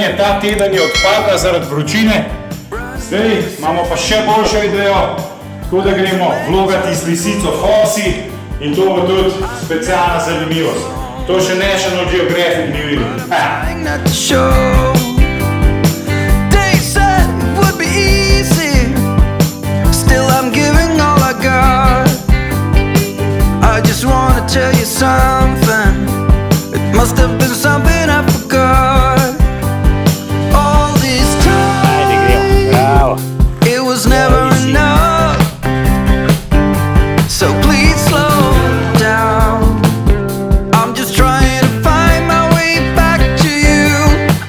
snemanje ta teden je odpadla zaradi vročine. Zdaj imamo pa še boljšo idejo, tako da gremo vlogati z lisico Fosi in to bo tudi specialna zanimivost. To še National Geographic ni videl. Tell you something, it must have been something I forgot. All this time, it was never enough. So please slow down. I'm just trying to find my way back to you.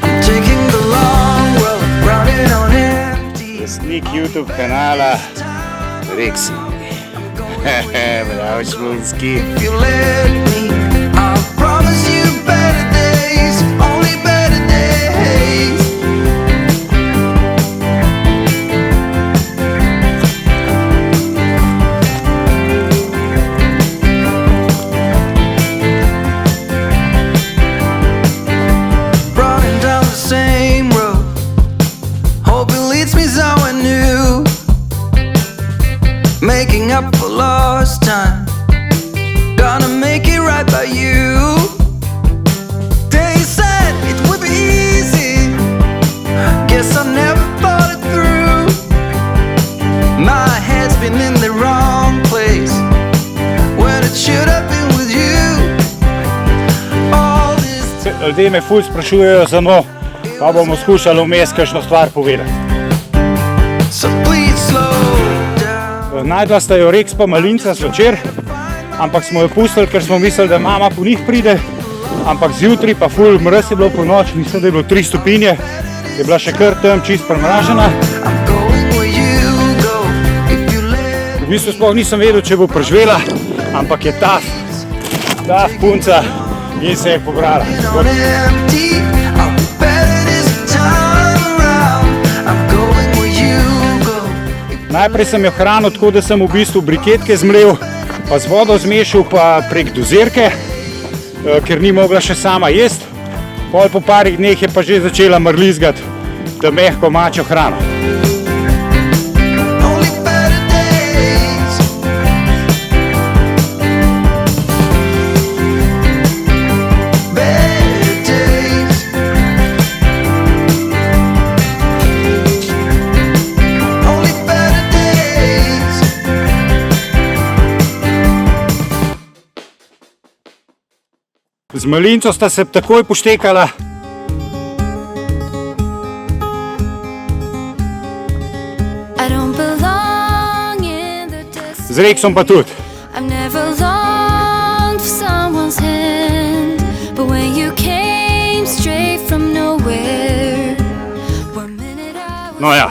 I'm taking the long road, running on empty. Lastnik YouTube kanala Rexy. Bravo, Šmunski. If you let me, I'll promise you better days, only better days. Running down the same road, hope it leads me somewhere new. Making up for lost time, gonna make it right by you. They said it would be easy, guess I never thought it through. My head's been in the wrong place, when it should have been with you. All this time. Ljudje me ful sprašujejo za no, pa bomo skušali vmes kakšno stvar povedati. So please slow. Najdla sta jo Rex pa Malinca zvečer, ampak smo jo pustili, ker smo mislili, da mama po njih pride, ampak zjutraj pa ful mraz je bilo po noč, mislim, da je bilo 3 stopinje, je bila še kar tam čist premražena. V bistvu sploh nisem vedel, če bo preživela, ampak je ta punca in se je pobrala. Najprej sem jo hranil tako, da sem v bistvu briketke zmlel, pa z vodo zmešal, pa prek dozirke, ker ni mogla še sama jesti. Pol po parih dneh je pa že začela mrlizgati, da mehko mačjo hrano. Z Malinco sta se takoj poštekala. Z Rexom pa tudi. No ja.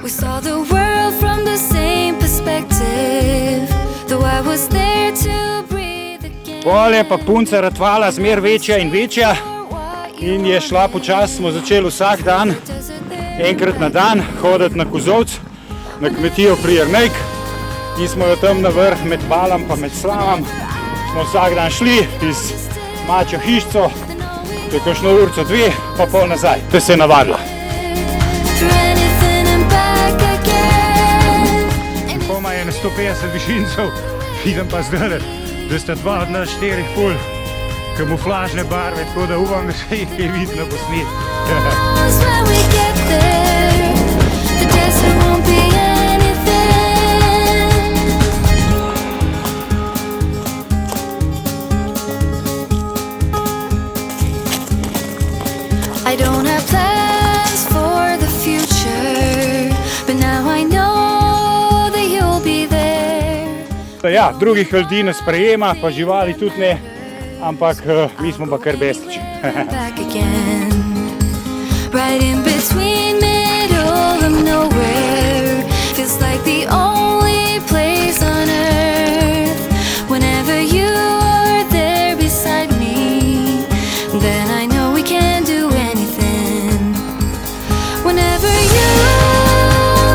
We saw the world from the same perspective, though I was there to breathe again. Pol je pa punca ratvala zmer večja in večja in je šla počasi, smo začeli vsak dan, enkrat na dan, hoditi na kozovc, na kmetijo pri Jernejk in smo jo tam na vrh med Balom pa med Slavom, smo vsak dan šli iz mačjo hišco, to je kakšno urco dve, pa pol nazaj, to se je navadila. Koma je na 150 višincev, vidim pa zdaj, da sta dva od nas 4 ful kamuflažne barve, tako da upam, da se jih je vidno na posnetku. I don't have plans for the future, but now I know that you'll be there. Ja, drugih ljudi ne sprejema, pa živali tudi ne, ampak mi smo pa kar bestiči. Back again, right in between middle of nowhere, feels like the only place on earth. Whenever you are there beside me, then I know we can do anything. Whenever you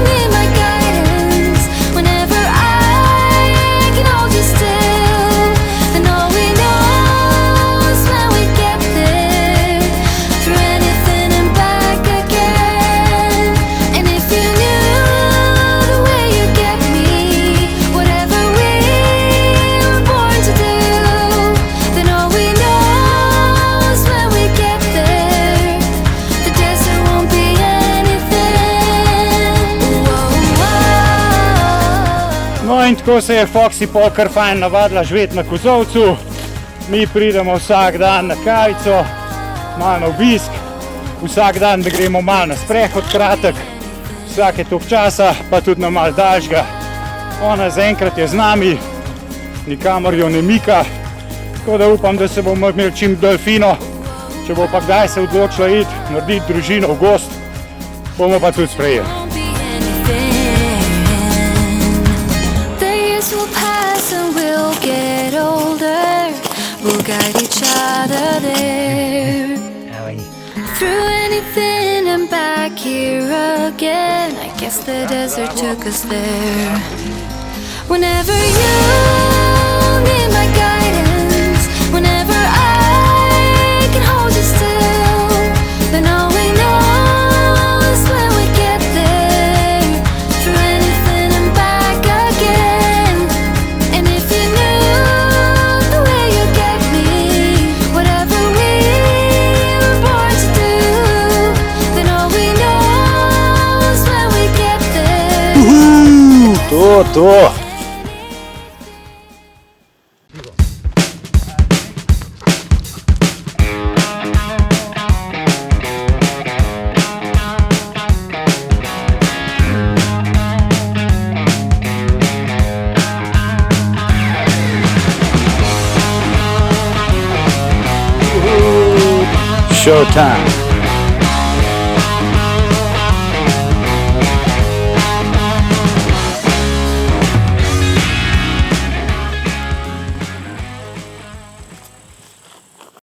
need my guidance, whenever I can hold you still, then all we know is when we get there, in tako se je Foxy pol kar fajn navadila živeti na kozolcu. Mi pridemo vsak dan na kavico, malo na obisk, vsak dan da gremo malo na sprehod kratek, vsake toliko časa, pa tudi na malo daljšega. Ona zaenkrat je z nami, nikamor jo ne mika, tako da upam, da se bomo imeli čim bolj fino. Če bo pa kdaj se odločila iti, narediti družino v gozd, bomo pa tudi sprejeli. Won't be anything. The years will pass and we'll get older. We'll guide each other there. Through anything and back here again. I guess the desert took us there. Whenever you need my guidance, whenever I can hold you still, then all we know is when we get there. Through anything and back again. And if you knew the way you get me, whatever we were born to do, then all we know is when we get there. To. Showtime.